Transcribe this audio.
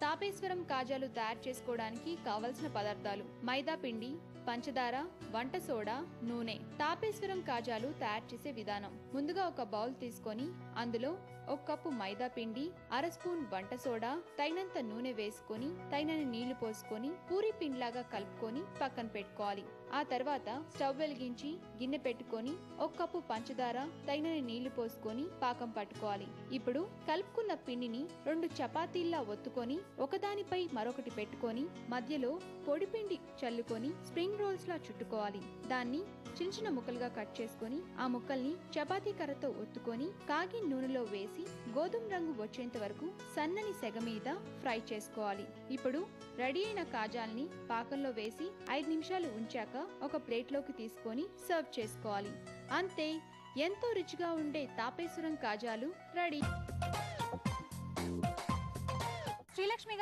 తాపేశ్వరం కాజాలు తయారు చేసుకోవడానికి కావలసిన పదార్థాలు: మైదా పిండి, పంచదార, వంట సోడా, నూనె. తాపేశ్వరం కాజాలు తయారు చేసే విధానం: ముందుగా ఒక బౌల్ తీసుకొని అందులో 1 కప్పు మైదా పిండి, అర స్పూన్ వంట సోడా, తగినంత నూనె వేసుకొని తగినన్ని నీళ్లు పోసుకొని పూరి పిండిలాగా కలుపుకొని పక్కన పెట్టుకోవాలి. ఆ తర్వాత స్టవ్ వెలిగించి గిన్నె పెట్టుకొని 1 కప్పు పంచదార, తగినన్ని నీళ్లు పోసుకొని పాకం పట్టుకోవాలి. ఇప్పుడు కలుపుకున్న పిండిని 2 చపాతీల్లా ఒత్తుకొని ఒకదానిపై మరొకటి పెట్టుకొని మధ్యలో పొడిపిండి చల్లుకొని స్ప్రింగ్ రోల్స్ లా చుట్టుకోవాలి. దాన్ని చిన్న చిన్న ముక్కలుగా కట్ చేసుకొని ఆ ముక్కల్ని చపాతీ కర్రతో ఒత్తుకొని కాగిన నూనెలో వేసి గోధుమ రంగు వచ్చేంత వరకు సన్నని సెగ మీద ఫ్రై చేసుకోవాలి. ఇప్పుడు రెడీ అయిన కాజాల్ని పాకంలో వేసి 5 నిమిషాలు ఉంచాక ఒక ప్లేట్లోకి తీసుకొని సర్వ్ చేసుకోవాలి. అంతే, ఎంతో రుచిగా ఉండే తాపేశ్వరం కాజాలు రెడీ. శ్రీలక్ష్మి